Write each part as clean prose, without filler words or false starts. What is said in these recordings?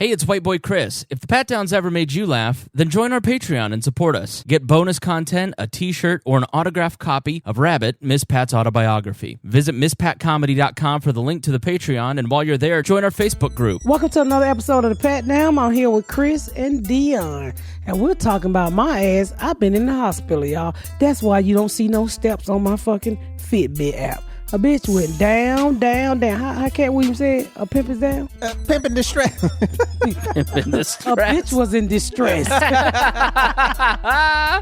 Hey, it's White Boy Chris. If the Pat Downs ever made you laugh, then join our Patreon and support us. Get bonus content, a t-shirt, or an autographed copy of Rabbit, Miss Pat's autobiography. Visit MissPatComedy.com for the link to the Patreon, and while you're there, join our Facebook group. Welcome to another episode of the Pat Down. I'm here with Chris and Dion, and we're talking about my ass. I've been in the hospital, y'all. That's why you don't see no steps on my fucking Fitbit app. A bitch went down, down, down. How Cat Williams said, a pimp is down? Pimp in distress. Pimp in distress. A bitch was in distress.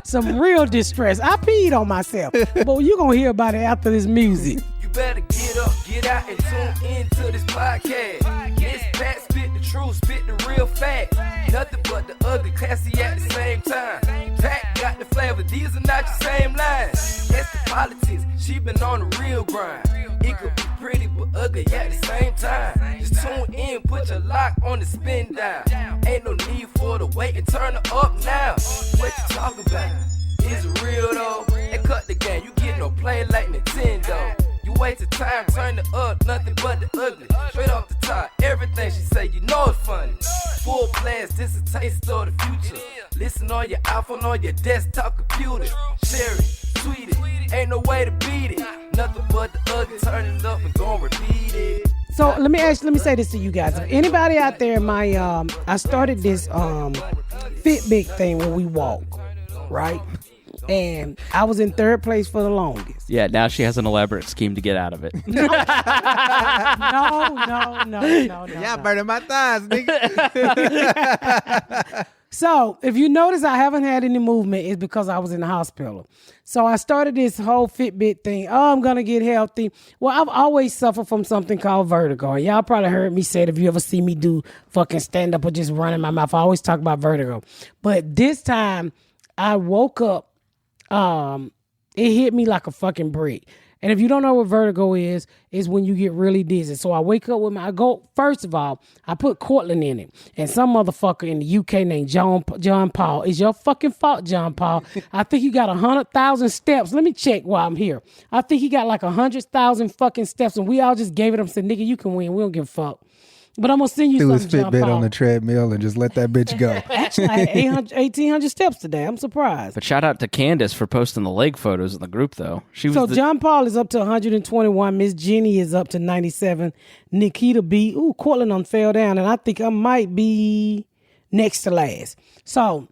Some real distress. I peed on myself. But you're going to hear about it after this music. You better get up, get out, and tune into this podcast. This Pat spit the truth, spit the real fact. Nothing but the ugly, classy at the same time. Pat got the flavor, these are not your same lines. That's the politics, she been on the real grind. It could be pretty but ugly at the same time. Just tune in, put your lock on the spin down. Ain't no need for the wait and turn it up now. What you talking about? Is it real though? And cut the game, you get no play like Nintendo. You wasted time, turn it up, nothing but the ugly. Straight off the top, everything she say, you know it's funny. Full blast, this a taste of the future. Listen on your iPhone, on your desktop computer. Share it, tweet it, ain't no way to beat it. Nothing but the ugly, turn it up and gon' repeat it. So let me say this to you guys. If anybody out there, I started this Fitbit thing where we walk, right? And I was in third place for the longest. Yeah, now she has an elaborate scheme to get out of it. No. Y'all burning my thighs, nigga. So, if you notice I haven't had any movement, it's because I was in the hospital. So, I started this whole Fitbit thing. Oh, I'm going to get healthy. Well, I've always suffered from something called vertigo. And y'all probably heard me say it if you ever see me do fucking stand-up or just run in my mouth. I always talk about vertigo. But this time, I woke up. It hit me like a fucking brick. And if you don't know what vertigo is when you get really dizzy. So I wake up first of all, I put Cortland in it. And some motherfucker in the UK named John Paul. It's your fucking fault, John Paul. I think you got 100,000 steps. Let me check while I'm here. I think he got like 100,000 fucking steps. And we all just gave it up and said, nigga, you can win. We don't give a fuck. But I'm going to send you Do something, his John Fitbit Paul. on the treadmill and just let that bitch go. Actually, I had 1,800 steps today. I'm surprised. But shout out to Candace for posting the leg photos in the group, though. John Paul is up to 121. Miss Jenny is up to 97. Nikita B. Ooh, Cortland fell down, and I think I might be next to last. So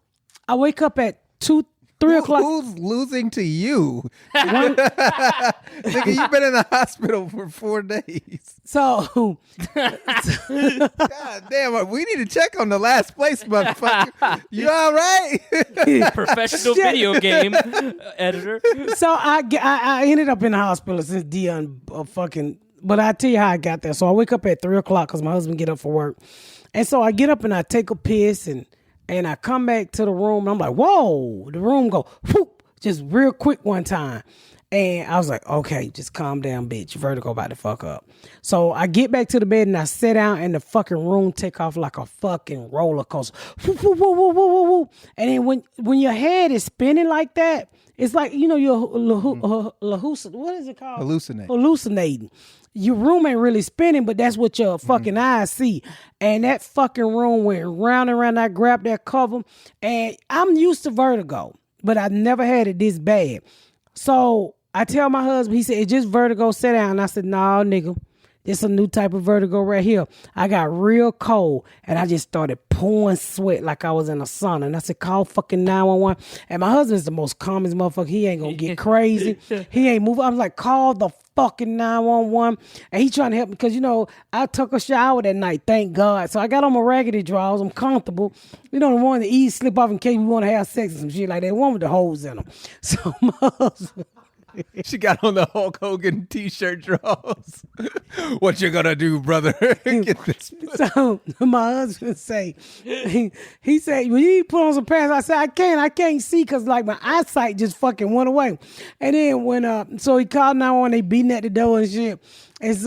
I wake up at 3 o'clock. Who's losing to you? Nigga, you've been in the hospital for 4 days. So, God damn, we need to check on the last place, motherfucker. You all right? professional video game editor. So I ended up in the hospital since Dion but I tell you how I got there. So I wake up at 3 o'clock because my husband get up for work. And so I get up and I take a piss and I come back to the room and I'm like, whoa, the room go whoop, just real quick one time. And I was like, okay, just calm down, bitch. Vertigo about to fuck up. So I get back to the bed and I sit down and the fucking room take off like a fucking roller coaster. Whoop, whoop, whoop, whoop, whoop, whoop. And then when your head is spinning like that, it's like, you're what is it called? Hallucinating. Your room ain't really spinning, but that's what your fucking eyes see. And that fucking room went round and round. I grabbed that cover, and I'm used to vertigo, but I never had it this bad. So I tell my husband, he said, it's just vertigo, sit down. And I said, no, nigga, it's a new type of vertigo right here. I got real cold, and I just started pouring sweat like I was in a sauna. And I said, call fucking 911. And my husband's the most calmest motherfucker. He ain't gonna get crazy. He ain't moving. I was like, call the fucking 911. And he trying to help me because, I took a shower that night, thank God. So I got on my raggedy drawers. I'm comfortable. The one to eat, slip off in case we want to have sex and some shit like that. One with the holes in them. So my husband... She got on the Hulk Hogan t-shirt drawers. What you gonna do, brother? Get this. So my husband say, he said, well, you put on some pants. I said, I can't see because like my eyesight just fucking went away. And then when so he called 911, they beating at the door and shit. And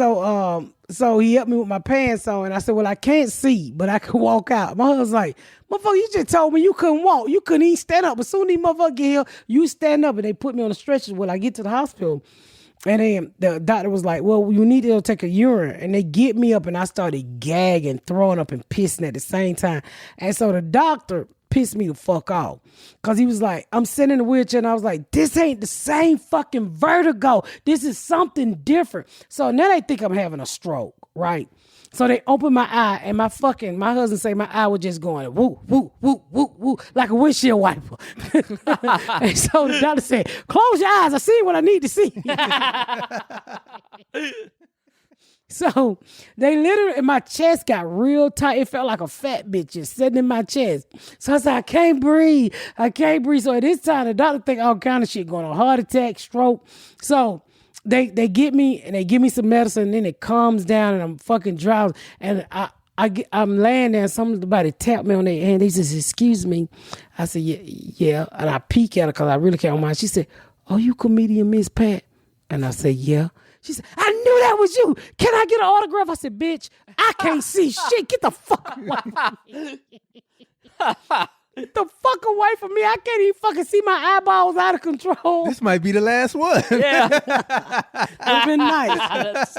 so he helped me with my pants on, and I said, well, I can't see, but I can walk out. My husband's like, motherfucker, you just told me you couldn't walk. You couldn't even stand up. As soon as these motherfuckers get here, you stand up, and they put me on the stretcher when I get to the hospital. And then the doctor was like, well, you need to take a urine. And they get me up and I started gagging, throwing up and pissing at the same time. And so the doctor pissed me the fuck off. Because he was like, I'm sitting in the wheelchair and I was like, this ain't the same fucking vertigo. This is something different. So now they think I'm having a stroke, right? So they opened my eye and my husband say my eye was just going woo, woo, woo, woo, woo, like a windshield wiper. And so the doctor said, close your eyes. I see what I need to see. So they literally, and my chest got real tight. It felt like a fat bitch just sitting in my chest. So I said, I can't breathe. So at this time, the doctor think all kind of shit going on, heart attack, stroke. So they get me and they give me some medicine and then it calms down and I'm fucking drowsy. And I'm laying there and somebody tapped me on their hand. They says, excuse me. I said, yeah. And I peek at her because I really can't mind. She said, oh, you comedian Miss Pat? And I said, yeah. She said, I knew that was you. Can I get an autograph? I said, bitch, I can't see shit. Get the fuck away from me. Get the fuck away from me. I can't even fucking see my eyeballs out of control. This might be the last one. Yeah. It's been nice.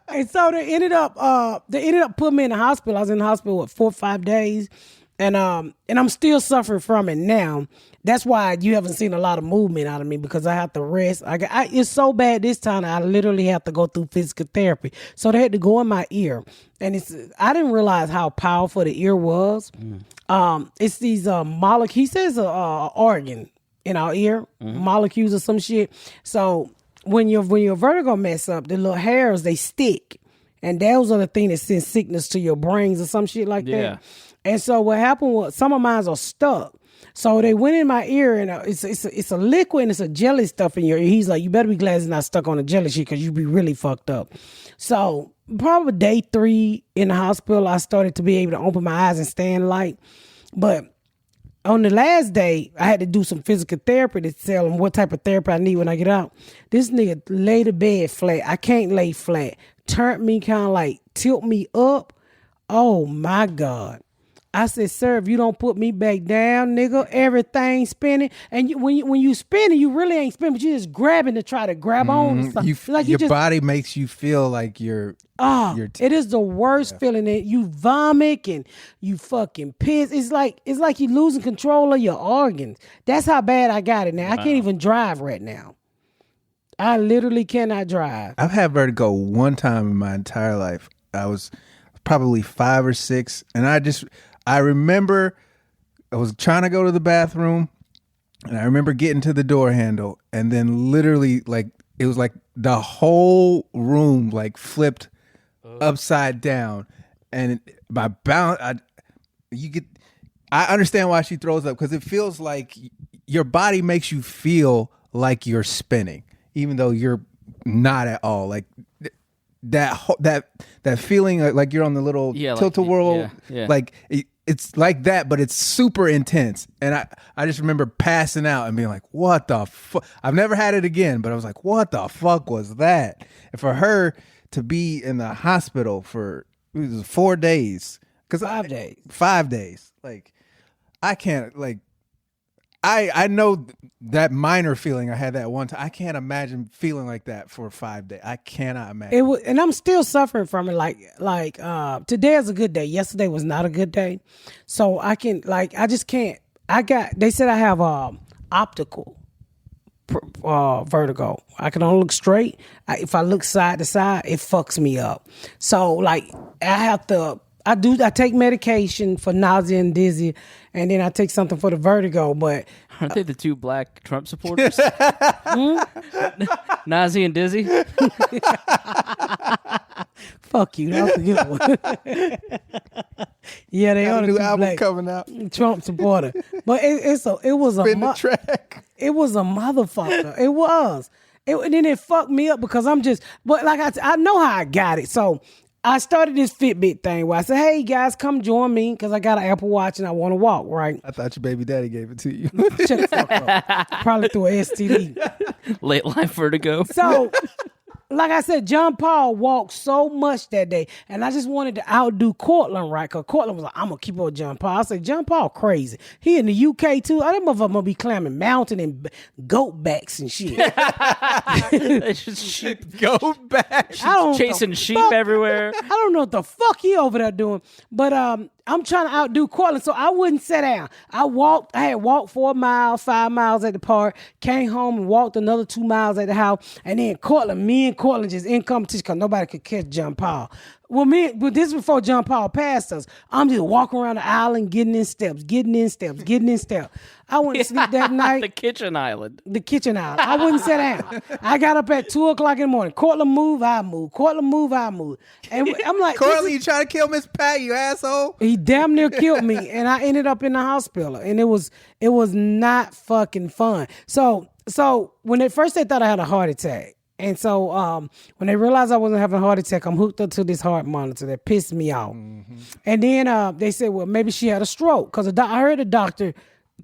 And so they ended up putting me in the hospital. I was in the hospital, 4 or 5 days. And I'm still suffering from it now. That's why you haven't seen a lot of movement out of me because I have to rest. It's so bad this time I literally have to go through physical therapy. So they had to go in my ear, and I didn't realize how powerful the ear was. It's these molecules. He says organ in our ear, molecules or some shit. So when your vertigo mess up, the little hairs they stick, and those are the things that send sickness to your brains or some shit like that. And so what happened was some of mine are stuck. So they went in my ear and it's a liquid and it's a jelly stuff in your ear. He's like, you better be glad it's not stuck on the jelly shit because you'd be really fucked up. So probably day 3 in the hospital, I started to be able to open my eyes and stand light. But on the last day, I had to do some physical therapy to tell him what type of therapy I need when I get out. This nigga lay the bed flat. I can't lay flat. Turned me kind of like tilt me up. Oh my God. I said, sir, if you don't put me back down, nigga, everything's spinning. And when you spinning, you really ain't spinning, but you're just grabbing to try to grab on. Your body makes you feel like you're... it is the worst feeling. That you vomit and you fucking piss. It's like you're losing control of your organs. That's how bad I got it now. Wow. I can't even drive right now. I literally cannot drive. I've had vertigo one time in my entire life. I was probably 5 or 6, and I remember I was trying to go to the bathroom, and I remember getting to the door handle, and then literally, like, it was like the whole room like flipped upside down, and I understand why she throws up because it feels like your body makes you feel like you're spinning, even though you're not at all. Like that feeling like you're on the little tilt-a-whirl, like it's like that, but it's super intense. And I just remember passing out and being like, what the fuck? I've never had it again, but I was like, what the fuck was that? And for her to be in the hospital for 4 days, 5 days, like I can't, like, I know that minor feeling I had that one time. I can't imagine feeling like that for 5 days. I cannot imagine. It was, and I'm still suffering from it. Like today is a good day. Yesterday was not a good day. So I just can't. They said I have optical vertigo. I can only look straight. If I look side to side, it fucks me up. So like I take medication for nausea and dizzy, and then I take something for the vertigo. But aren't they the two black Trump supporters? Nazi and Dizzy. Fuck you. That was a good one. Yeah, they are the new two album black coming out. Trump supporter. But it was a track. It was a motherfucker. It was. And then it fucked me up because but like I know how I got it. So I started this Fitbit thing where I said, hey, guys, come join me because I got an Apple Watch and I want to walk, right? I thought your baby daddy gave it to you. Shut the fuck up. Probably through an STD. Late life vertigo. So like I said, John Paul walked so much that day, and I just wanted to outdo Cortland, right? Because Cortland was like, I'm going to keep up with John Paul. I said, John Paul crazy. He in the UK, too. That motherfucker going to be climbing mountain and goat backs and shit. It's just sheep. Go back. Chasing sheep everywhere. I don't know what the fuck he over there doing, but I'm trying to outdo Cortland, so I wouldn't sit down. I had walked 4 miles, 5 miles at the park, came home and walked another 2 miles at the house, and then me and Cortland just in competition because nobody could catch John Paul. Well, this is before John Paul passed us. I'm just walking around the island, getting in steps. I went to sleep that night. The kitchen island. I wouldn't sit down. I got up at 2:00 in the morning. Cortland move, I move. And I'm like, Corley, you trying to kill Miss Pat, you asshole? He damn near killed me, and I ended up in the hospital, and it was not fucking fun. So when they thought I had a heart attack. And so when they realized I wasn't having a heart attack, I'm hooked up to this heart monitor that pissed me off. Mm-hmm. And then they said, well, maybe she had a stroke. Because I heard the doctor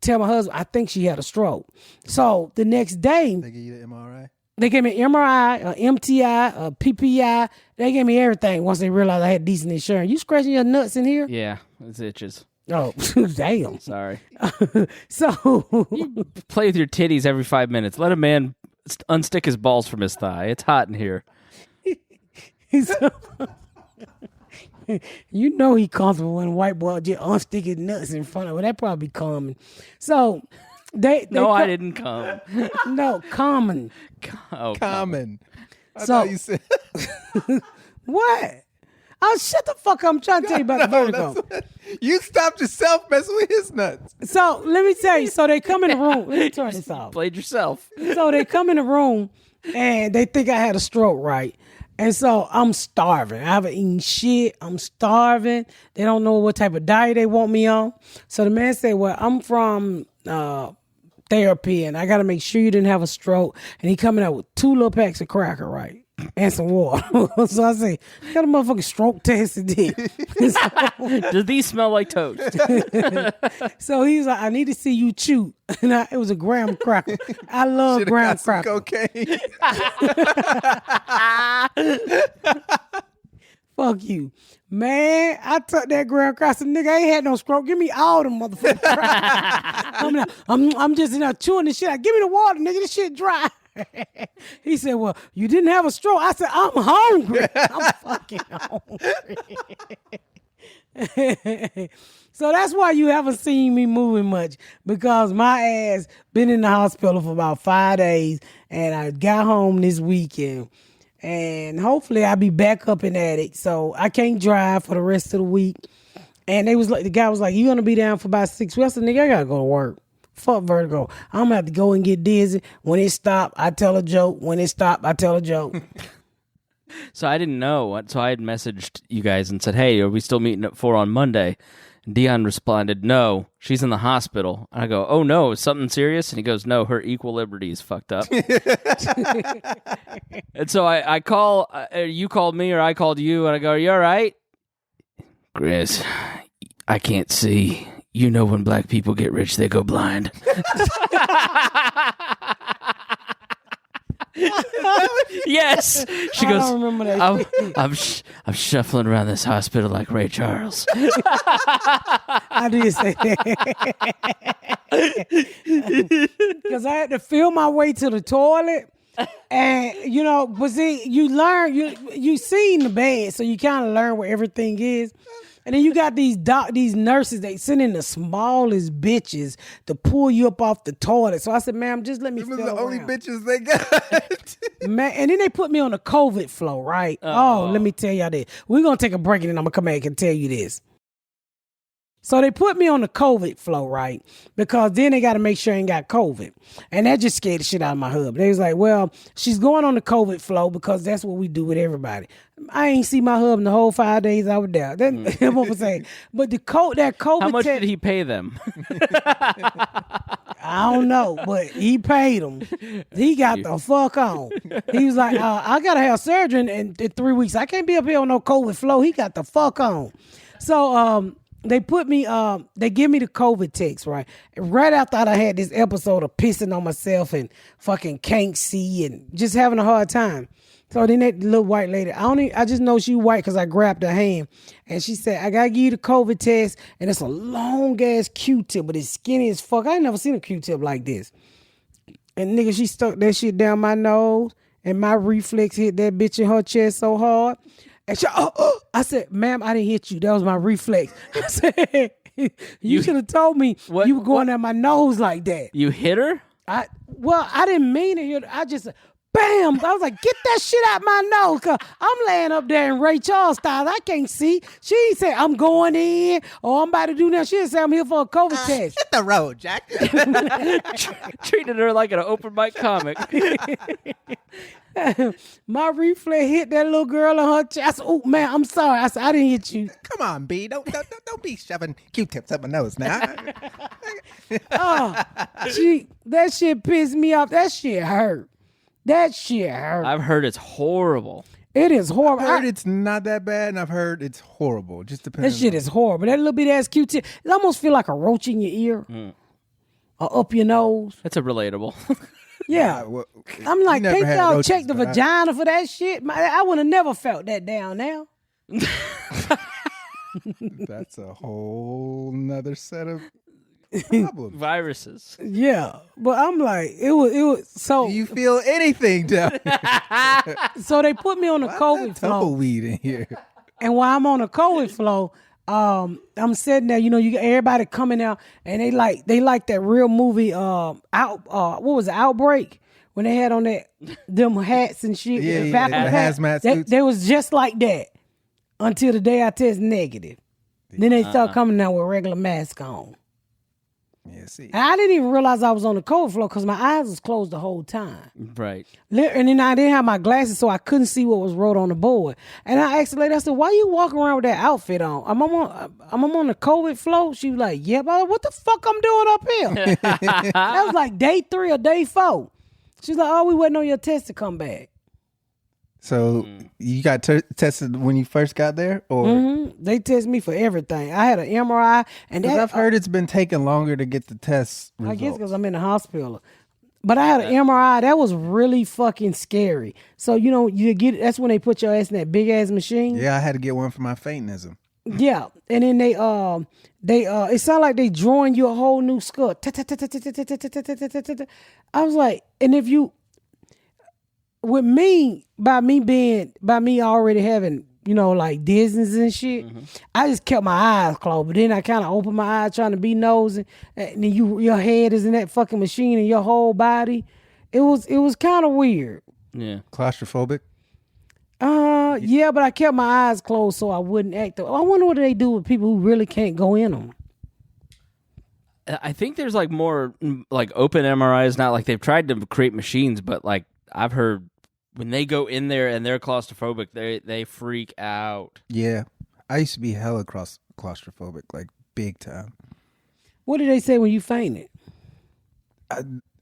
tell my husband, I think she had a stroke. So the next day, they gave you the MRI? They gave me an MRI, an MTI, a PPI. They gave me everything once they realized I had decent insurance. You scratching your nuts in here? Yeah, it itches. Oh, damn. Sorry. So you play with your titties every 5 minutes. Let a man unstick his balls from his thigh. It's hot in here. You know he comfortable when a white boy just unstick his nuts in front of him. That probably common. So they I didn't come. No, common. Common. I So thought you said what? Oh, shut the fuck up. I'm trying to tell you about the vertigo. You stopped yourself messing with his nuts. So let me tell you. So they come in the room. Let me turn this off. Played yourself. So they come in the room and they think I had a stroke, right? And so I'm starving. I haven't eaten shit. I'm starving. They don't know what type of diet they want me on. So the man said, well, I'm from therapy and I got to make sure you didn't have a stroke. And he coming out with 2 little packs of cracker, right? And some water. So I say, got a motherfucking stroke test and did. Do these smell like toast? So he's like, I need to see you chew. And it was a graham cracker. I love Should've graham got some cracker. cocaine. Fuck you. Man, I took that graham cracker. Nigga, I ain't had no stroke. Give me all them motherfucking crackers. I'm just in there chewing this shit. Give me the water, nigga. This shit dry. He said, well, you didn't have a stroke. I said, I'm hungry. I'm fucking hungry. So that's why you haven't seen me moving much, because my ass been in the hospital for about 5 days, and I got home this weekend, and hopefully I'll be back up and at it. So I can't drive for the rest of the week. And the guy was like, you gonna be down for about 6 weeks? I said, nigga, I gotta go to work. Fuck vertigo. I'm gonna have to go and get dizzy. When it stop, I tell a joke. When it stop, I tell a joke. So I didn't know. So I had messaged you guys and said, hey, are we still meeting at 4 on Monday? And Dion responded, no, she's in the hospital. And I go, oh no, is something serious? And he goes, no, her equilibrium is fucked up. And so I call, you called me or I called you, and I go, are you all right? Chris, I can't see. You know when black people get rich, they go blind. Yes. She goes, I don't remember that. I'm shuffling around this hospital like Ray Charles. I did say that. Because I had to feel my way to the toilet. And, but see, you learn, you seen the bed, so you kind of learn where everything is. And then you got these nurses, they send in the smallest bitches to pull you up off the toilet. So I said, ma'am, just let me feel Those are the only around. bitches they got. Man, and then they put me on the COVID flow, right? Oh, let me tell y'all this. We're going to take a break and then I'm going to come back and tell you this. So they put me on the COVID flow, right? Because then they got to make sure I ain't got COVID. And that just scared the shit out of my hub. They was like, well, she's going on the COVID flow because that's what we do with everybody. I ain't see my hub in the whole 5 days I was there. That's what I'm saying. But that COVID How much did he pay them? I don't know, but he paid him. He got the fuck on. He was like, I got to have surgery in 3 weeks. I can't be up here on no COVID flow. He got the fuck on. So, they put me, they give me the COVID text, right? Right after I had this episode of pissing on myself and fucking can't see and just having a hard time. So then that little white lady, I just know she white because I grabbed her hand. And she said, I got to give you the COVID test. And it's a long-ass Q-tip, but it's skinny as fuck. I ain't never seen a Q-tip like this. And nigga, she stuck that shit down my nose. And my reflex hit that bitch in her chest so hard. And she, I said, ma'am, I didn't hit you. That was my reflex. I said, you should have told me you were going at my nose like that. You hit her? I didn't mean to hit her. I just, bam. I was like, get that shit out my nose. Cause I'm laying up there in Ray Charles style. I can't see. She ain't say, I'm going in or I'm about to do that. She didn't say I'm here for a COVID test. Hit the road, Jack. Treated her like an open mic comic. My reflex hit that little girl on her chest. I said, oh, man, I'm sorry. I said, I didn't hit you. Come on, B. Don't be shoving Q-tips up my nose now. That shit pissed me off. That shit hurt. I've heard it's horrible. It is horrible. I've heard it's not that bad, and I've heard it's horrible. Just depends. That shit is horrible. That little bit ass Q-tip, it almost feel like a roach in your ear or up your nose. That's a relatable. Yeah. Well, I'm like, you never can't had y'all roaches, check the but vagina for that shit? I would have never felt that down now. That's a whole nother set of problems. Viruses. Yeah. But I'm like, it was so. Do you feel anything down So they put me on the COVID flow. tumbleweed in here? And while I'm on the COVID flow, I'm sitting there, you get everybody coming out and they like that real movie, what was it, Outbreak? When they had on them hats and shit. Yeah, the hats. hazmat suits. They was just like that until the day I test negative. Then they start coming out with regular mask on. Yeah, see. And I didn't even realize I was on the COVID flow because my eyes was closed the whole time. Right. And then I didn't have my glasses, so I couldn't see what was wrote on the board. And I asked the lady, I said, why you walking around with that outfit on? I'm on the COVID flow. She was like, yeah, but what the fuck I'm doing up here? That was like day 3 or day 4. She's like, oh, we waiting on your test to come back. So you got tested when you first got there, or They test me for everything. I had an MRI, and that, I've heard it's been taking longer to get the test results. I guess because I'm in the hospital. But I had an MRI. That was really fucking scary. So, you get that's when they put your ass in that big ass machine. Yeah, I had to get one for my faintism. Yeah. And then they it sounded like they drawing you a whole new skull. I was like, and if you with me, by me already having, like dizziness and shit, I just kept my eyes closed. But then I kind of opened my eyes trying to be nosy. And then your head is in that fucking machine and your whole body. It was kind of weird. Yeah. Claustrophobic? Yeah, but I kept my eyes closed so I wouldn't act. I wonder what they do with people who really can't go in them. I think there's like more like open MRIs, not like they've tried to create machines, but like I've heard when they go in there and they're claustrophobic, they freak out. Yeah. I used to be hella claustrophobic, like big time. What did they say when you fainted?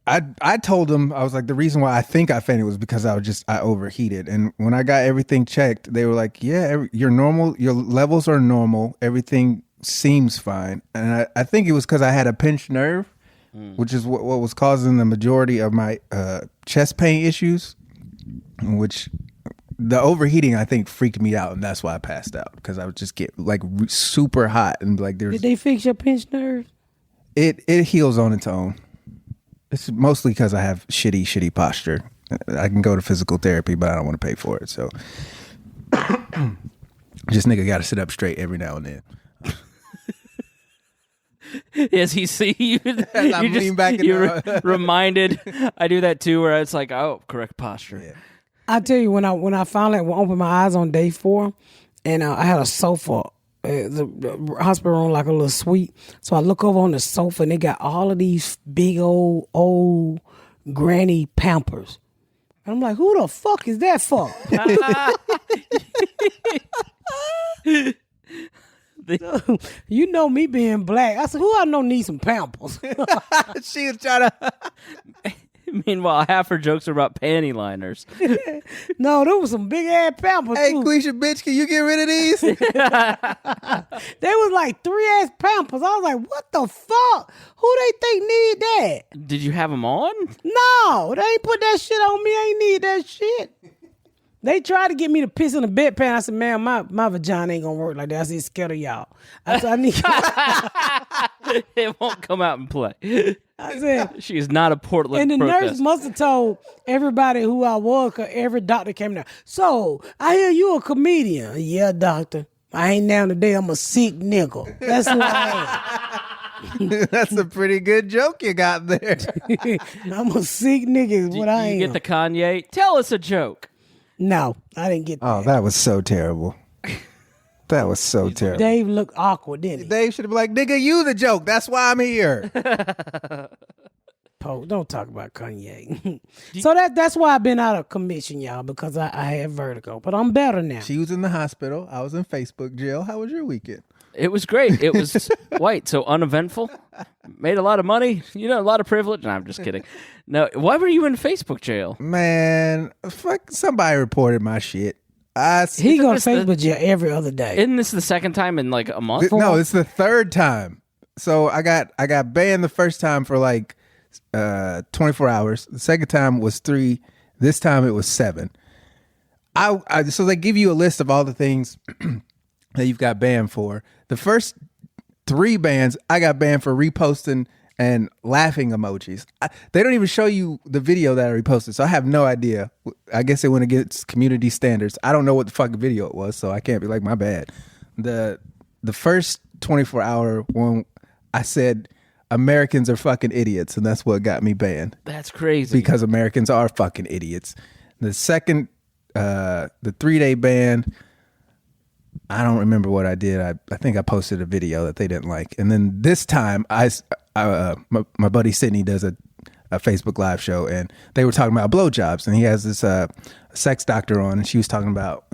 I told them, I was like, the reason why I think I fainted was because I overheated. And when I got everything checked, they were like, yeah, you're normal. Your levels are normal. Everything seems fine. And I think it was because I had a pinched nerve, which is what was causing the majority of my chest pain issues, which the overheating, I think, freaked me out. And that's why I passed out, because I would just get like super hot. And like, Did they fix your pinched nerve? It heals on its own. It's mostly because I have shitty posture. I can go to physical therapy, but I don't want to pay for it. So, just nigga got to sit up straight every now and then. Yes, he see you. I'm leaning back in you're reminded. I do that too, where it's like, oh, correct posture. Yeah. I tell you, when I finally opened my eyes on day 4, and I had a sofa. The hospital room like a little suite. So I look over on the sofa and they got all of these big old granny Pampers. And I'm like, who the fuck is that for? You know me being black. I said, who I know needs some Pampers? She was trying to. Meanwhile, half her jokes are about panty liners. No, there was some big ass Pampers. Hey, too. Quisha, bitch, can you get rid of these? They was like 3 ass Pampers. I was like, what the fuck? Who they think need that? Did you have them on? No, they ain't put that shit on me. I ain't need that shit. They tried to get me to piss in the bedpan. I said, "Man, my vagina ain't gonna work like that." I said, "Scared of y'all." I said, "I need." It won't come out and play. I said, She is not a Portland and the protester. nurse must have told everybody who I was, cause every doctor came down. "So I hear you a comedian." "Yeah, doctor. I ain't down today. I'm a sick nigga." That's who I That's a pretty good joke you got there. am. I'm a sick nigga. Is what I you am. get the Kanye? Tell us a joke. No, I didn't get that. Oh, that was so terrible. That was so terrible. Dave looked awkward, didn't he? Dave should have been like, nigga, you the joke. That's why I'm here. Poe, don't talk about Kanye. So that's why I've been out of commission, y'all, because I had vertigo. But I'm better now. She was in the hospital. I was in Facebook jail. How was your weekend? It was great. It was white, so uneventful. Made a lot of money. A lot of privilege. No, I'm just kidding. No, why were you in Facebook jail? Man, fuck, somebody reported my shit. He go to Facebook jail every other day. Isn't this the second time in like a month? No, it's the third time. So I got banned the first time for like 24 hours. The second time was 3. This time it was 7. So they give you a list of all the things that you've got banned for. The first 3 bans, I got banned for reposting and laughing emojis. They don't even show you the video that I reposted, so I have no idea. I guess it went against community standards. I don't know what the fucking video it was, so I can't be like, my bad. The first 24-hour one, I said Americans are fucking idiots, and that's what got me banned. That's crazy. Because Americans are fucking idiots. The second, the 3-day ban, I don't remember what I did. I think I posted a video that they didn't like. And then this time, my buddy Sydney does a Facebook live show, and they were talking about blowjobs. And he has this sex doctor on, and she was talking about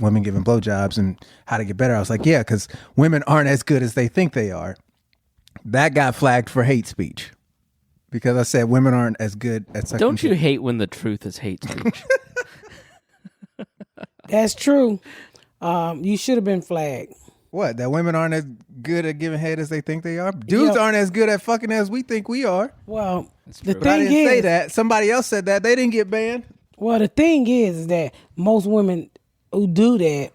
women giving blowjobs and how to get better. I was like, yeah, because women aren't as good as they think they are. That got flagged for hate speech because I said women aren't as good at sucking Don't you shit. hate when the truth is hate speech? That's true. You should have been flagged. What? That women aren't as good at giving head as they think they are? Dudes aren't as good at fucking as we think we are. Well, the But I thing didn't say is, that. Somebody else said that. They didn't get banned. well, the thing is that most women who do that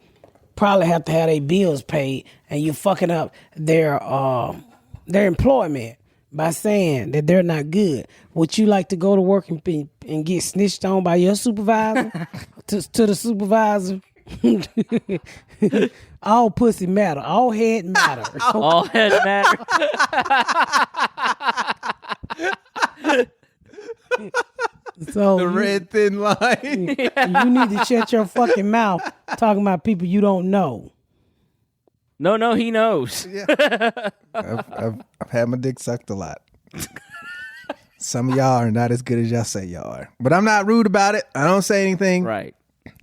probably have to have their bills paid, and you're fucking up their employment by saying that they're not good. Would you like to go to work and get snitched on by your supervisor to the supervisor? All pussy matter. All head matter. All head matter. So The red thin line. you need to shut your fucking mouth talking about people you don't know. No, he knows. I've had my dick sucked a lot. Some of y'all are not as good as y'all say y'all are. But I'm not rude about it. I don't say anything Right.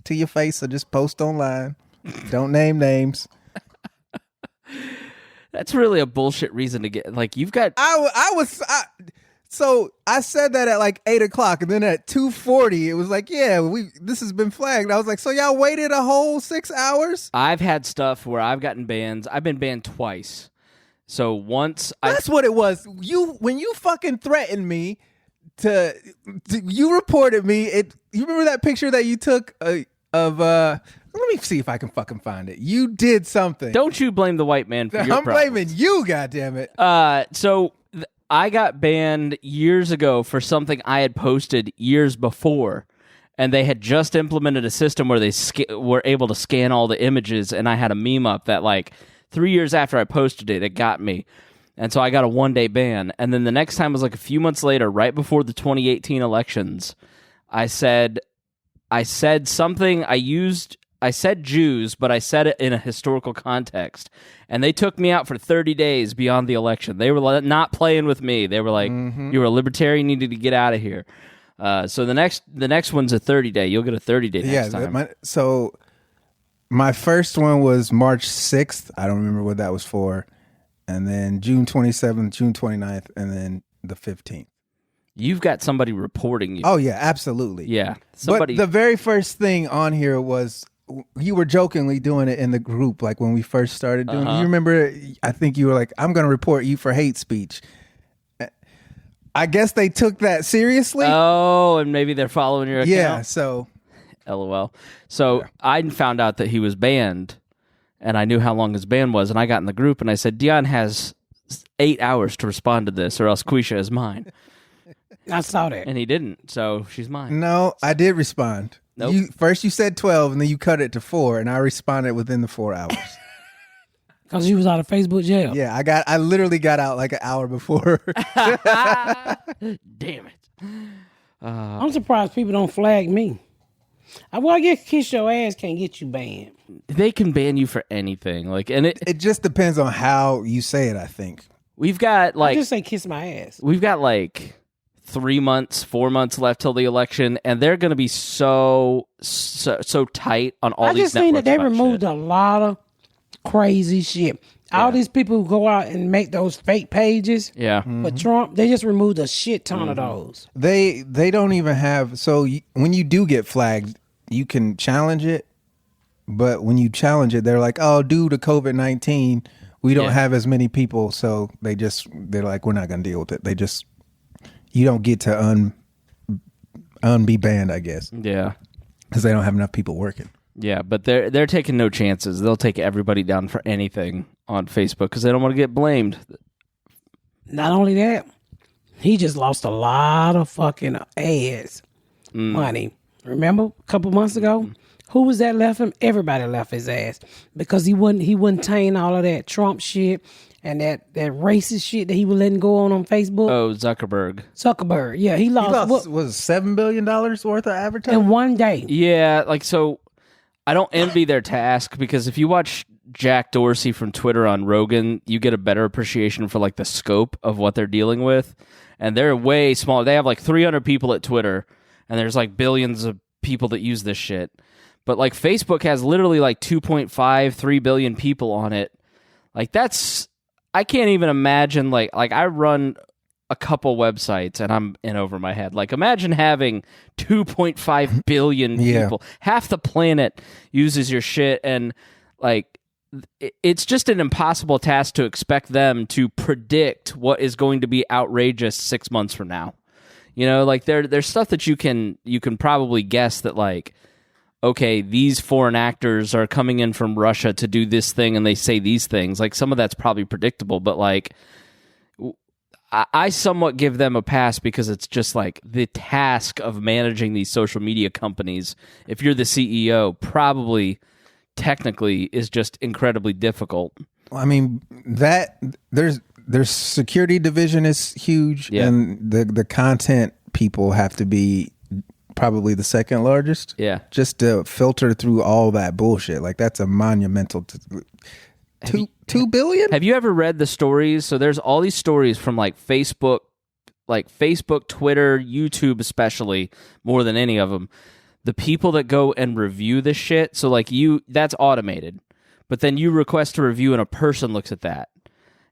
to your face. I just post online. Don't name names. That's really a bullshit reason to get, like, you've got, So I said that at like 8:00, and then at 2:40, it was like, yeah, this has been flagged. I was like, so y'all waited a whole 6 hours? I've had stuff where I've gotten bans. I've been banned twice. So once That's what it was. When you fucking threatened me you reported me. You remember that picture that you took of let me see if I can fucking find it. You did something. Don't you blame the white man for your I'm problems. blaming you, goddammit. I got banned years ago for something I had posted years before, and they had just implemented a system where they were able to scan all the images, and I had a meme up that, like, 3 years after I posted it, it got me. And so I got a 1-day ban. And then the next time was like a few months later, right before the 2018 elections. I said something, I said Jews, but I said it in a historical context. And they took me out for 30 days beyond the election. They were not playing with me. They were like, you were a libertarian, you needed to get out of here. So the next one's a 30-day. You'll get a 30-day next time. So my first one was March 6th. I don't remember what that was for. And then June 27th, June 29th, and then the 15th. You've got somebody reporting you. Oh, yeah, absolutely. Yeah. But the very first thing on here was you were jokingly doing it in the group, like when we first started doing it. You remember, I think you were like, I'm going to report you for hate speech. I guess they took that seriously. Oh, and maybe they're following your account. Yeah, so LOL. So I found out that he was banned, and I knew how long his ban was, and I got in the group and I said, Dion has 8 hours to respond to this, or else Quisha is mine. I saw that. And he didn't, so she's mine. No, I did respond. Nope. First you said 12, and then you cut it to 4, and I responded within the 4 hours. Because you was out of Facebook jail. Yeah, I literally got out like an hour before. Damn it. I'm surprised people don't flag me. I guess Kiss Your Ass can't get you banned. They can ban you for anything. And It just depends on how you say it, I think. we've got I just say kiss my ass. We've got 3 months, 4 months left till the election, and they're going to be so tight on all I these just seen that networks they about removed shit. a lot of crazy shit. All these people who go out and make those fake pages Yeah. for Trump, they just removed a shit ton of those. They don't even have when you do get flagged, you can challenge it, but when you challenge it, they're like, "Oh, due to COVID-19, we don't have as many people," so they're like, "We're not going to deal with it." You don't get to be banned, I guess, Yeah. because they don't have enough people working. Yeah, but they're taking no chances. They'll take everybody down for anything on Facebook because they don't want to get blamed. Not only that, he just lost a lot of fucking ads money. Remember a couple months ago? Who was that left him? Everybody left his ass because he wouldn't tame all of that Trump shit and that racist shit that he was letting go on Facebook. Oh, Zuckerberg. Yeah, he lost what, Was $7 billion worth of advertising in one day. Yeah, so I don't envy their task because if you watch Jack Dorsey from Twitter on Rogan, you get a better appreciation for the scope of what they're dealing with. And they're way smaller. They have 300 people at Twitter, and there's billions of people that use this shit. But Facebook has literally 2.5, 3 billion people on it. I can't even imagine I run a couple websites and I'm in over my head. Imagine having 2.5 billion people. Half the planet uses your shit, and it's just an impossible task to expect them to predict what is going to be outrageous 6 months from now. There's stuff that you can probably guess that okay, these foreign actors are coming in from Russia to do this thing and they say these things. Some of that's probably predictable, but I somewhat give them a pass because it's just the task of managing these social media companies, if you're the CEO, probably technically is just incredibly difficult. I mean, their security division is huge, and the content people have to be probably the second largest. Yeah. Just to filter through all that bullshit. That's a monumental... 2 billion? Have you ever read the stories? So there's all these stories from Facebook, Twitter, YouTube especially, more than any of them. The people that go and review this shit, so that's automated. But then you request a review and a person looks at that.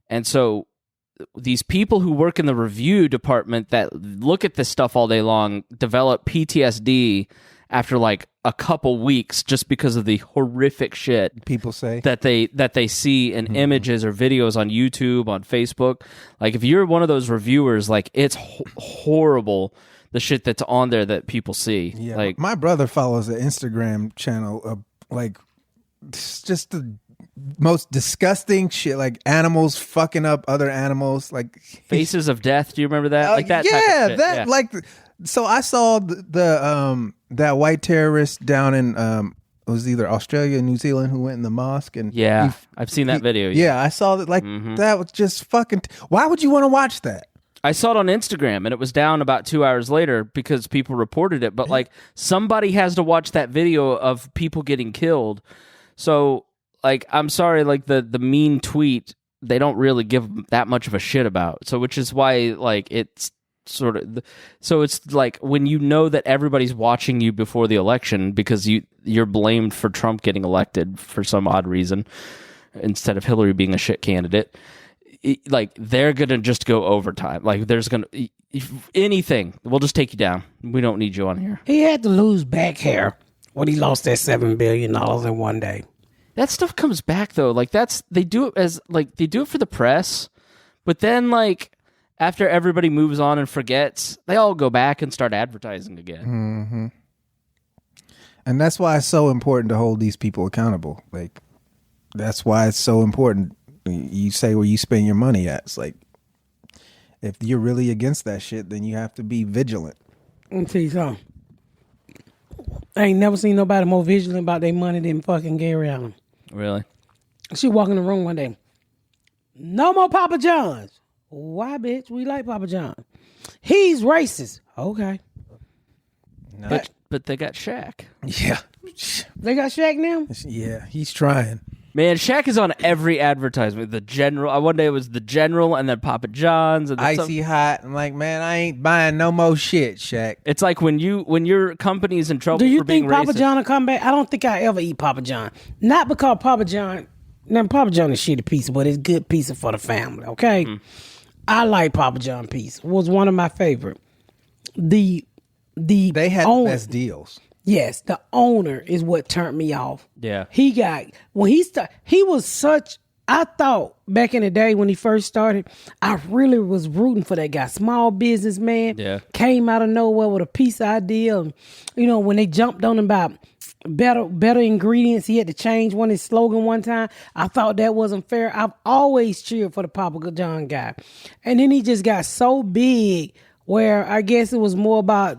And so these people who work in the review department that look at this stuff all day long develop PTSD after a couple weeks just because of the horrific shit people say that they see in images or videos on YouTube, on Facebook. If you're one of those reviewers, it's horrible the shit that's on there that people see. Yeah, my brother follows an Instagram channel of it's just the most disgusting shit, animals fucking up other animals, Faces of Death. Do you remember that? That type of shit. So I saw the that white terrorist down in it was either Australia or New Zealand who went in the mosque and I've seen that video. Yeah, I saw that. That was just fucking. Why would you want to watch that? I saw it on Instagram and it was down about 2 hours later because people reported it. But somebody has to watch that video of people getting killed. So I'm sorry, the mean tweet they don't really give that much of a shit about. So which is why it's sort of so it's when you know that everybody's watching you before the election because you're blamed for Trump getting elected for some odd reason instead of Hillary being a shit candidate, they're gonna just go overtime. There's gonna anything, we'll just take you down. We don't need you on here. He had to lose back hair when he lost that $7 billion in one day. That stuff comes back though. They do it as they do it for the press, but then after everybody moves on and forgets, they all go back and start advertising again. Mm-hmm. And that's why it's so important to hold these people accountable. Like, that's why it's so important. You say where you spend your money at. It's like, if you're really against that shit, then you have to be vigilant. Let me tell you something. I ain't never seen nobody more vigilant about their money than fucking Gary Allen. Really? She walked in the room one day. No more Papa John's. Why, bitch? We like Papa John. He's racist. Okay. But they got Shaq. Yeah. They got Shaq now? Yeah, he's trying. Man, Shaq is on every advertisement. The General. One day it was the General, and then Papa John's, and then Icy hot. I'm like, man, I ain't buying no more shit, Shaq. It's like when your company's in trouble Do you for being think Papa racist. John will come back? I don't think I ever eat Papa John. Not because Papa John. Now Papa John is shitty pizza, but it's good pizza for the family. Okay, I like Papa John pizza. It was one of my favorite. They had the best deals. Yes, the owner is what turned me off. Yeah. He was such, I thought back in the day when he first started, I really was rooting for that guy. Small businessman. Yeah. Came out of nowhere with a pizza idea. And, when they jumped on him about better ingredients, he had to change his slogan one time. I thought that wasn't fair. I've always cheered for the Papa John guy. And then he just got so big where I guess it was more about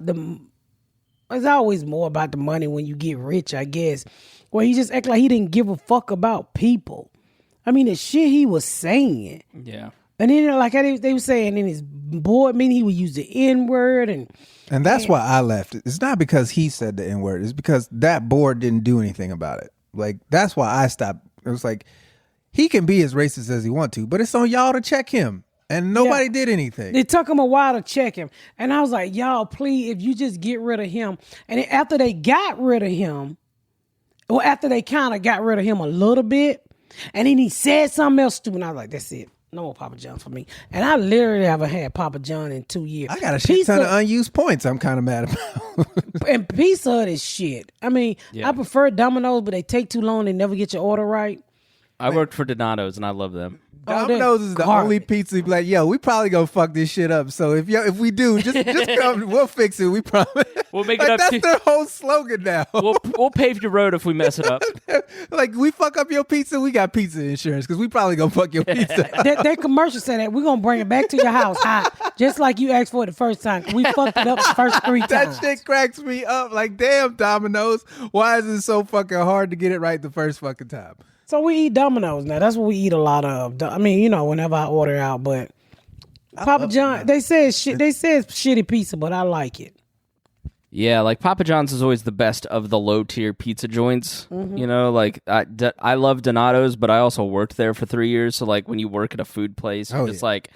it's always more about the money when you get rich, I guess. Where he just act like he didn't give a fuck about people. I mean, the shit he was saying. Yeah. And then, like they were saying in his board meeting, he would use the N-word. And that's why I left. It's not because he said the N-word. It's because that board didn't do anything about it. Like, that's why I stopped. It was like, he can be as racist as he want to, but it's on y'all to check him. And nobody did anything. It took him a while to check him. And I was like, y'all, please, if you just get rid of him. And then after they got rid of him, or after they kind of got rid of him a little bit, and then he said something else stupid, and I was like, that's it. No more Papa John for me. And I literally haven't had Papa John in 2 years. I got a shit ton of unused points I'm kind of mad about. And Pizza Hut is shit. I mean, I prefer Domino's, but they take too long. They never get your order right. I worked for Donato's, and I love them. Domino's is the only pizza. Be like, yo, we probably gonna fuck this shit up. So if we do, just come, we'll fix it. We promise. We'll make it up. That's their whole slogan now. We'll pave your road if we mess it up. Like, we fuck up your pizza, we got pizza insurance because we probably gonna fuck your pizza. That commercial said that we're gonna bring it back to your house hot, just like you asked for it the first time. We fucked it up the first 3 times. That shit cracks me up. Like, damn, Domino's, why is it so fucking hard to get it right the first fucking time? So we eat Domino's now. That's what we eat a lot of. I mean, whenever I order out, but Papa John, they say shitty pizza, but I like it. Yeah, like Papa John's is always the best of the low tier pizza joints. Mm-hmm. Like I love Donato's, but I also worked there for 3 years. So like when you work at a food place, you're just like,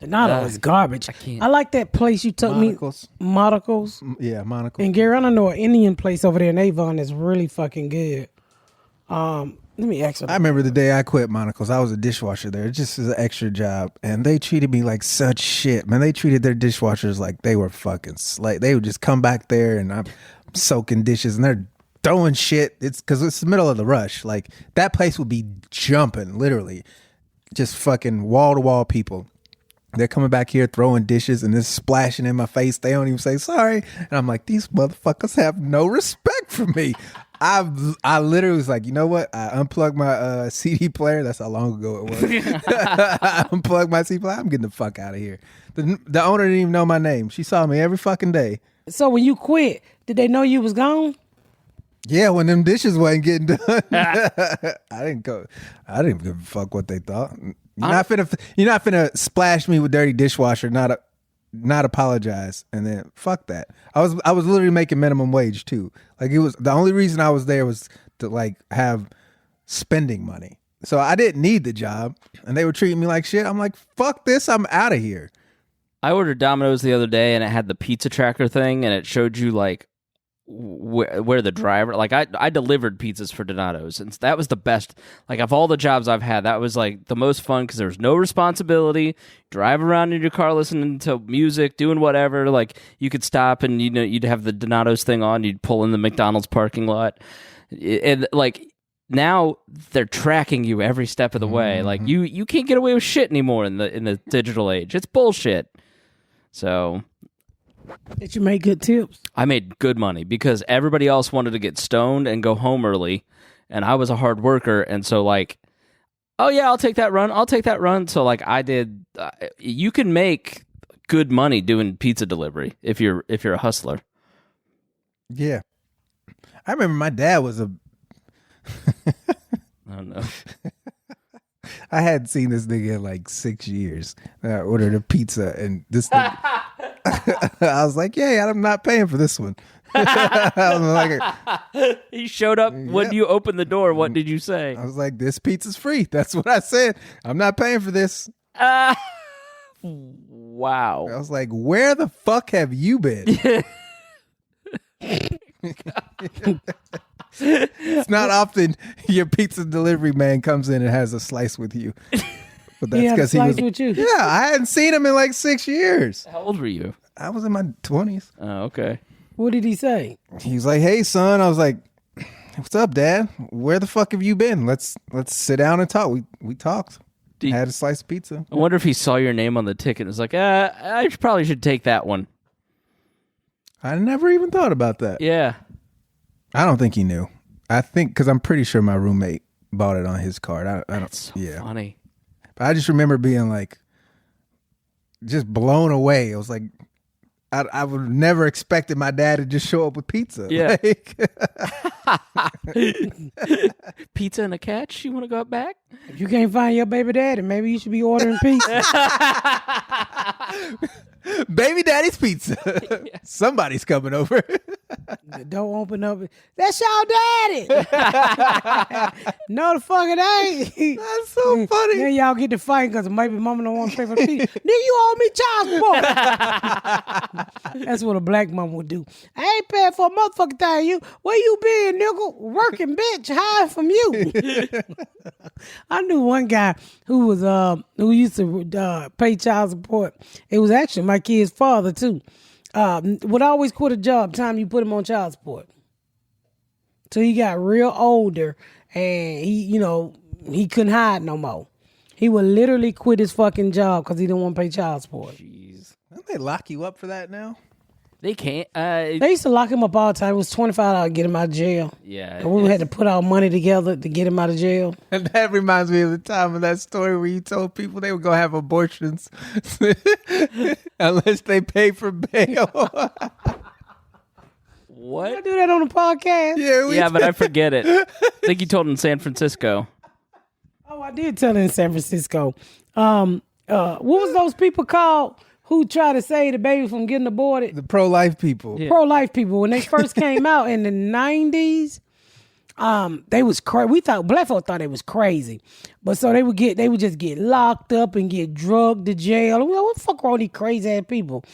Donato is garbage. I like that place you took Monocles. me. Monocles. Yeah, Monocles. And Gary, I know an Indian place over there in Avon that's really fucking good. Let me ask you. I remember the day I quit Monocles. I was a dishwasher there. It just was an extra job. And they treated me like such shit. Man, they treated their dishwashers like they were fucking They would just come back there and I'm soaking dishes and they're throwing shit. It's because it's the middle of the rush. Like, that place would be jumping, literally. Just fucking wall-to-wall people. They're coming back here throwing dishes and it's splashing in my face. They don't even say sorry. And I'm like, these motherfuckers have no respect for me. I literally was like, you know what? I unplugged my CD player. That's how long ago it was. I unplugged my CD player. I'm getting the fuck out of here. The owner didn't even know my name. She saw me every fucking day. So when you quit, did they know you was gone? Yeah, when them dishes wasn't getting done. I didn't give a fuck what they thought. You're not finna splash me with dirty dishwasher, not apologize, and then fuck that. I was literally making minimum wage too. Like, it was the only reason I was there was to like have spending money. So I didn't need the job, and they were treating me like shit. I'm like, fuck this, I'm out of here. I ordered Domino's the other day, and it had the pizza tracker thing, and it showed you like where the driver, like I delivered pizzas for Donato's, and that was the best. Like, of all the jobs I've had, that was like the most fun because there was no responsibility. Drive around in your car listening to music, doing whatever. Like, you could stop and you'd have the Donato's thing on. You'd pull in the McDonald's parking lot, and like now they're tracking you every step of the way. Like, you can't get away with shit anymore in the digital age. It's bullshit. So Did you make good tips? I made good money because everybody else wanted to get stoned and go home early, and I was a hard worker, and so like, oh yeah, I'll take that run. So like I did. You can make good money doing pizza delivery if you're a hustler. Yeah, I remember my dad was a. I don't know. I hadn't seen this nigga in like 6 years. I ordered a pizza and this thing, I was like, yeah, I'm not paying for this one. I was like, He showed up when you opened the door. What did you say? I was like, this pizza's free. That's what I said. I'm not paying for this. Wow. I was like, where the fuck have you been? It's not often your pizza delivery man comes in and has a slice with you. But that's because he was with you. Yeah, I hadn't seen him in like 6 years. How old were you? I was in my 20s. Oh, okay. What did he say? He was like, hey son. I was like, what's up, Dad? Where the fuck have you been? Let's sit down and talk. We talked. Had a slice of pizza. I wonder if he saw your name on the ticket and was like, I probably should take that one. I never even thought about that. Yeah. I don't think he knew. I think because I'm pretty sure my roommate bought it on his card. I don't. That's so funny. But I just remember being like, just blown away. It was like, I would have never expected my dad to just show up with pizza. Yeah. Like, Pizza and a catch? You want to go back? If you can't find your baby daddy, maybe you should be ordering pizza. baby daddy's pizza. Somebody's coming over. The door open up. That's your daddy. No, the fuck it ain't. That's so funny. Then y'all get to fight because maybe mama don't want to pay for the pizza. Nigga, you owe me child support. That's what a black mama would do. I ain't paying for a motherfucking thing. You, where you been, nigga? Working, bitch. Hiding from you. I knew one guy who used to pay child support. It was actually my kid's father too. Would always quit a job time you put him on child support. So he got real older and he couldn't hide no more. He would literally quit his fucking job because he didn't want to pay child support. Jeez. Don't they lock you up for that now? They can't. They used to lock him up all the time. It was $25 to get him out of jail. Yeah. And we had to put our money together to get him out of jail. And that reminds me of the time of that story where you told people they would go have abortions unless they pay for bail. What? I do that on the podcast. Yeah, but I forget it. I think you told in San Francisco. Oh, I did tell it in San Francisco. What was those people called who try to save the baby from getting aborted? The pro-life people. Yeah. Pro-life people. When they first came out in the 90s, they was crazy. Black folk thought they was crazy. But so they would just get locked up and get drugged to jail. What the fuck are all these crazy ass people?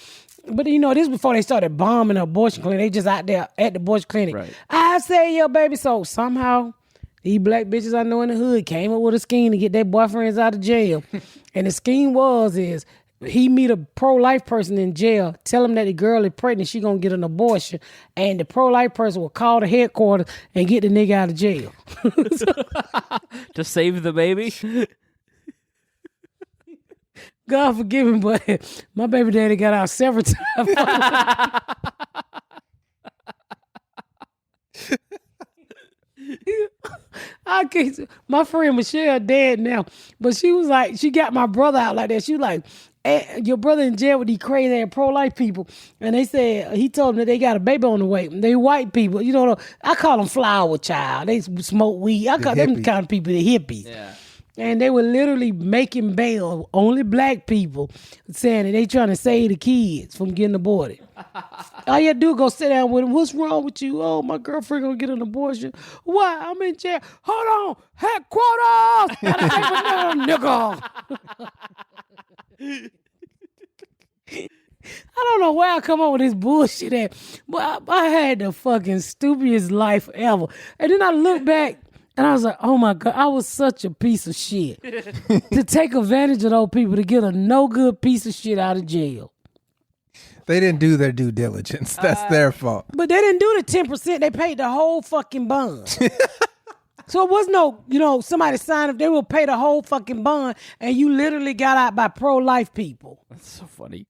But this was before they started bombing the abortion clinic. They just out there at the abortion clinic. Right. I say your baby. So somehow these black bitches I know in the hood came up with a scheme to get their boyfriends out of jail. And the scheme is he meet a pro-life person in jail, tell him that the girl is pregnant, she gonna get an abortion, and the pro-life person will call the headquarters and get the nigga out of jail. To save the baby? God forgive him, but my baby daddy got out several times. I can't. My friend Michelle dead now, but she was like, she got my brother out like that. She was like, your brother in jail with these crazy ass pro-life people, and they said he told them that they got a baby on the way. They white people, I call them flower child. They smoke weed. I call them kind of people the hippies. Yeah. And they were literally making bail, only black people, saying that they trying to save the kids from getting aborted. All you do is go sit down with them. What's wrong with you? Oh, my girlfriend gonna get an abortion. Why? I'm in jail. Hold on. Headquarters. Gotta take another nigga. I don't know where I come up with this bullshit at, but I had the fucking stupidest life ever. And then I look back and I was like, oh my God, I was such a piece of shit. To take advantage of those people to get a no good piece of shit out of jail. They didn't do their due diligence. That's their fault. But they didn't do the 10%. They paid the whole fucking bond. So it was no, somebody signed up. They will pay the whole fucking bond, and you literally got out by pro-life people. That's so funny.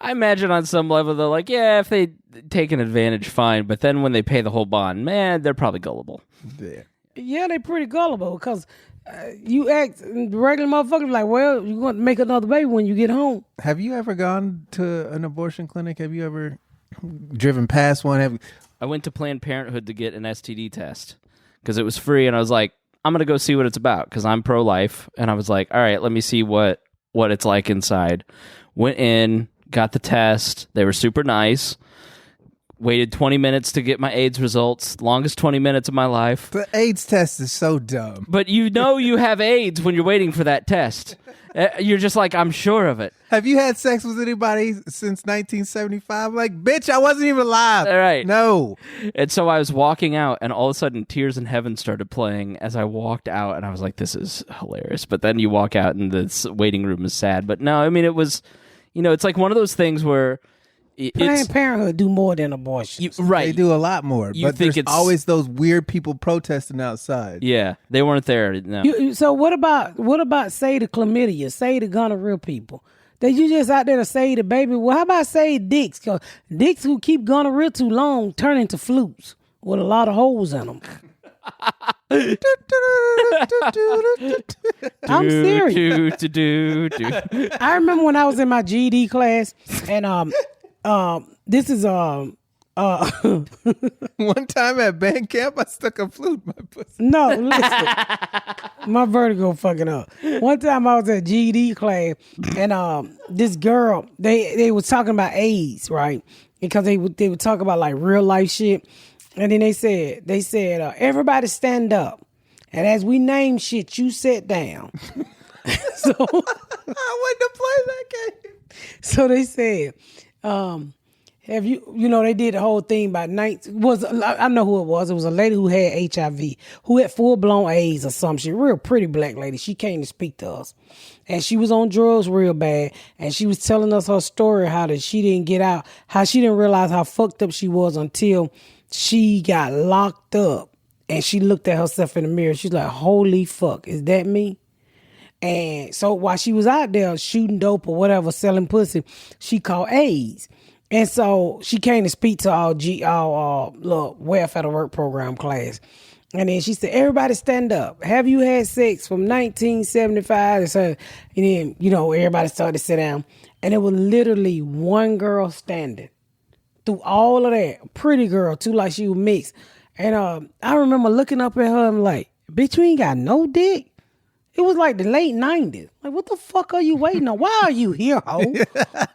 I imagine on some level they're like, yeah, if they take an advantage, fine. But then when they pay the whole bond, man, they're probably gullible. Yeah. Yeah, they pretty gullible because you act regular motherfuckers like, well, you want to make another baby when you get home. Have you ever gone to an abortion clinic? Have you ever driven past one? I went to Planned Parenthood to get an STD test because it was free, and I was like, I'm going to go see what it's about because I'm pro-life. And I was like, all right, let me see what it's like inside. Went in, got the test. They were super nice. Waited 20 minutes to get my AIDS results. Longest 20 minutes of my life. The AIDS test is so dumb. But you know you have AIDS when you're waiting for that test. You're just like, I'm sure of it. Have you had sex with anybody since 1975? Like, bitch, I wasn't even alive. All right. No. And so I was walking out, and all of a sudden, Tears in Heaven started playing as I walked out, and I was like, this is hilarious. But then you walk out, and the waiting room is sad. But no, I mean, it was, it's like one of those things where Planned Parenthood do more than abortions. Right. They do a lot more. You but think there's it's always those weird people protesting outside. Yeah, they weren't there. No. So what about say the chlamydia, say the gonorrhea people? That you just out there to say the baby? Well, how about say dicks? Because dicks who keep gonorrhea too long turn into flutes with a lot of holes in them. I'm serious. I remember when I was in my GED class, and this is One time at band camp, I stuck a flute in my pussy. No, listen. My vertigo fucking up. One time I was at GED class, and this girl, they was talking about AIDS, right? Because they would talk about like real life shit. And then they said, everybody stand up. And as we name shit, you sit down. So I went to play that game. So they said, have you they did the whole thing about I know who it was. It was a lady who had HIV, who had full-blown AIDS or some shit. Real pretty black lady. She came to speak to us. And she was on drugs real bad. And she was telling us her story, how that she didn't get out, how she didn't realize how fucked up she was until she got locked up. And she looked at herself in the mirror. She's like, holy fuck, is that me? And so while she was out there shooting dope or whatever, selling pussy, she caught AIDS. And so she came to speak to our little welfare to work program class. And then she said, everybody stand up. Have you had sex from 1975? And then, everybody started to sit down. And there was literally one girl standing through all of that. Pretty girl, too, like she was mixed. And I remember looking up at her and like, bitch, you ain't got no dick? It was like the late 90s. Like, what the fuck are you waiting on? Why are you here, ho?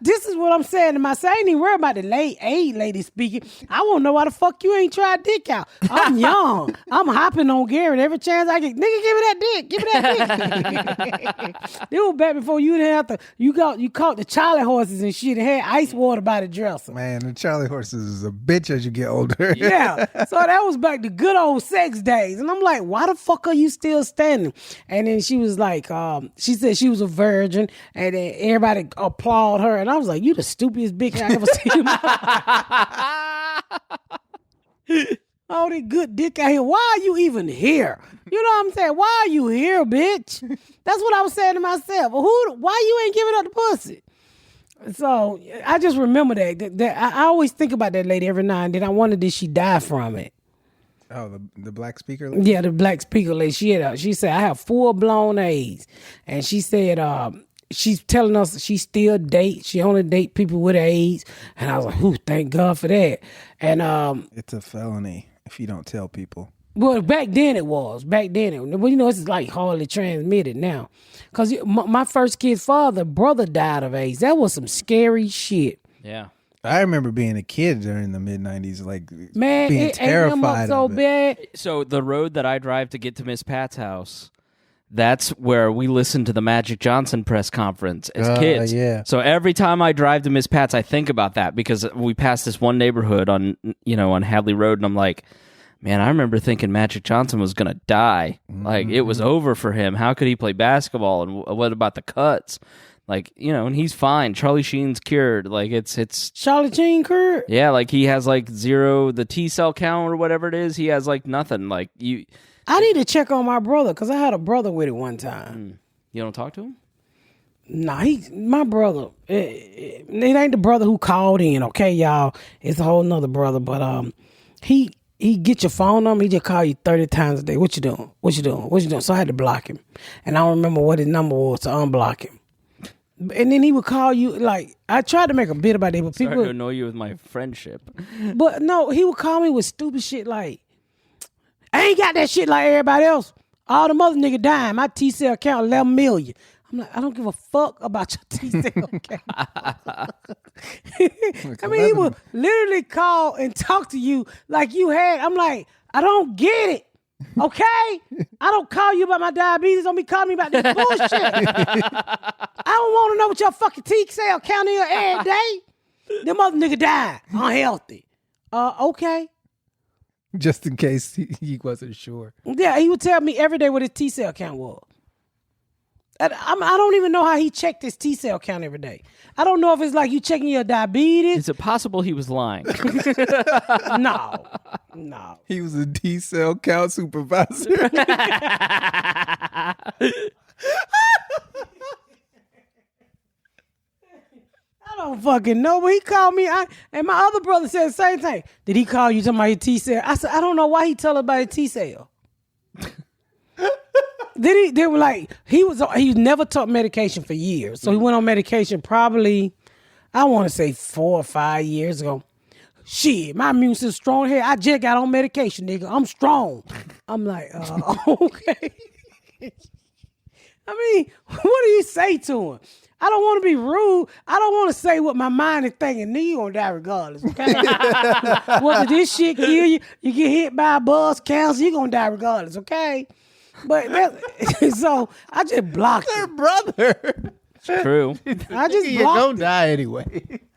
This is what I'm saying to myself. I ain't even worried about the late age lady speaking. I want to know why the fuck you ain't tried dick out. I'm young. I'm hopping on Garrett every chance I get. Nigga, give me that dick. Give me that dick. It was back before you didn't have to. You caught the Charlie horses and shit and had ice water by the dresser. Man, the Charlie horses is a bitch as you get older. Yeah. So that was back the good old sex days. And I'm like, why the fuck are you still standing? And then she was like, she said she was a virgin, and then everybody applauded her, and I was like, you the stupidest bitch I ever seen in my life. All that good dick out here. Why are you even here? You know what I'm saying? Why are you here, bitch? That's what I was saying to myself. Why you ain't giving up the pussy? So I just remember that I always think about that lady every now and then. I wonder, did she die from it? Oh, the black speaker lady? Yeah, the black speaker lady. She said, I have full-blown AIDS. And she said, she's telling us she still dates. She only date people with AIDS. And I was like, ooh, thank God for that. And it's a felony if you don't tell people. Well, back then it was. Well, it's like hardly transmitted now. Because my first kid's brother died of AIDS. That was some scary shit. Yeah. I remember being a kid during the mid-90s, like, man, being terrified so of it. bad. So the road that I drive to get to Miss Pat's house, that's where we listened to the Magic Johnson press conference as kids. Yeah. So every time I drive to Miss Pat's, I think about that because we passed this one neighborhood on Hadley Road, and I'm like, man, I remember thinking Magic Johnson was going to die. Mm-hmm. Like, it was over for him. How could he play basketball? And what about the cuts? Like, and he's fine. Charlie Sheen's cured. Like, it's Charlie Sheen cured? Yeah, like, he has, like, zero, the T-cell count or whatever it is. He has, like, nothing. Like, I need to check on my brother, because I had a brother with it one time. You don't talk to him? Nah, my brother. It ain't the brother who called in, okay, y'all. It's a whole nother brother, but he get your phone number. He just call you 30 times a day. What you doing? What you doing? What you doing? So I had to block him, and I don't remember what his number was to unblock him. And then he would call you like I tried to make a bit about it, but people Starting to annoy you with my friendship. But no, he would call me with stupid shit like, I ain't got that shit like everybody else. All the mother nigga dying. My T-cell count 11 million. I'm like, I don't give a fuck about your T-cell count. I mean, he would literally call and talk to you like you had. I'm like, I don't get it. Okay? I don't call you about my diabetes. Don't be calling me about this bullshit. I don't want to know what your fucking T-cell count is every day. Them mother nigga died. Unhealthy. Okay. Just in case he wasn't sure. Yeah, he would tell me every day what his T-cell count was. I don't even know how he checked his T-cell count every day. I don't know if it's like you checking your diabetes. Is it possible he was lying? No. He was a T-cell count supervisor. I don't fucking know, but he called me. And my other brother said the same thing. Did he call you talking about your T-cell? I said, I don't know why he tell us about his T-cell. They were like, he never took medication for years. So he went on medication probably, I want to say 4 or 5 years ago. Shit, my immune system strong here. I just got on medication, nigga. I'm strong. I'm like, okay. I mean, what do you say to him? I don't want to be rude. I don't want to say what my mind is thinking. Nigga, you gonna die regardless, okay? Whether this shit kill you, you get hit by a bus, cancer, you gonna die regardless, okay? But so I just blocked him. Brother. True. I just You're blocked gonna him. die anyway.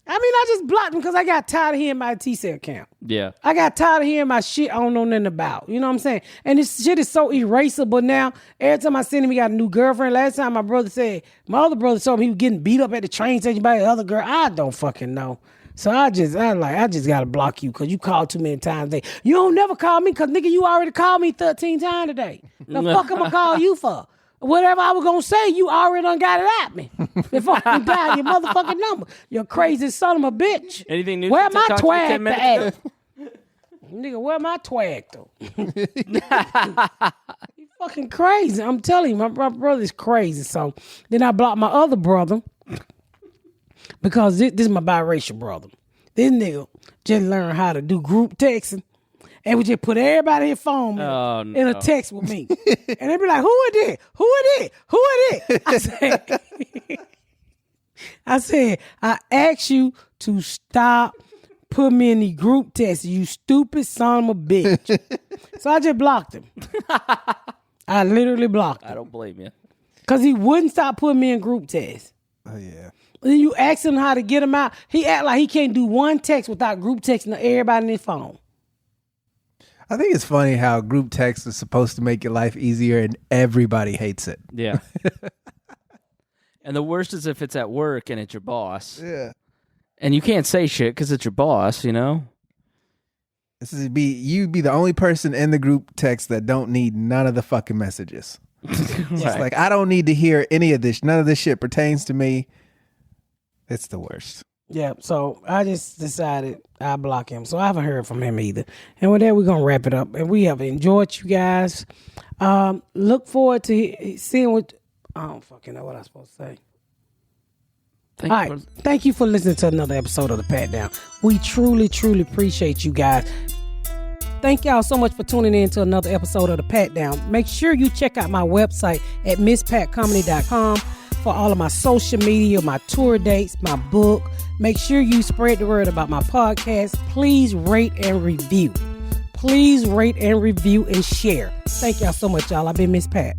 I mean, I just blocked him because I got tired of hearing my T-cell count. Yeah. I got tired of hearing my shit I don't know nothing about. You know what I'm saying? And this shit is so erasable now. Every time I see him, he got a new girlfriend. Last time my other brother told me he was getting beat up at the train station by the other girl. I don't fucking know. So I just gotta block you because you called too many times a day. You don't never call me because nigga, you already called me 13 times today. The fuck am I call you for? Whatever I was gonna say, you already done got it at me. Before I can dial your motherfucking number. You crazy son of a bitch. Anything new? Where since my I talked to you 10 twag minutes at? ago? Nigga, where my twag though? You fucking crazy. I'm telling you, my brother's crazy. So then I blocked my other brother because this is my biracial brother. This nigga just learned how to do group texting. And we just put everybody in his phone in a text with me. And they be like, who is it? Who is it? Who is it? I said, I asked you to stop putting me in the group text, you stupid son of a bitch. So I just blocked him. I literally blocked him. I don't blame you. Because he wouldn't stop putting me in group text. Oh yeah. Then you ask him how to get him out. He act like he can't do one text without group texting everybody in his phone. I think it's funny how group text is supposed to make your life easier and everybody hates it. Yeah. And the worst is if it's at work and it's your boss. Yeah. And you can't say shit because it's your boss, you know? You'd be the only person in the group text that don't need none of the fucking messages. It's Right. like, I don't need to hear any of this. None of this shit pertains to me. It's the worst. Yeah, so I just decided I'll block him. So I haven't heard from him either. And with that, we're going to wrap it up. And we have enjoyed you guys. Look forward to seeing what... I don't fucking know what I'm supposed to say. All right. Thank you for listening to another episode of The Pat Down. We truly, truly appreciate you guys. Thank y'all so much for tuning in to another episode of The Pat Down. Make sure you check out my website at misspatcomedy.com for all of my social media, my tour dates, my book. Make sure you spread the word about my podcast. Please rate and review. Please rate and review and share. Thank y'all so much, y'all. I've been Miss Pat.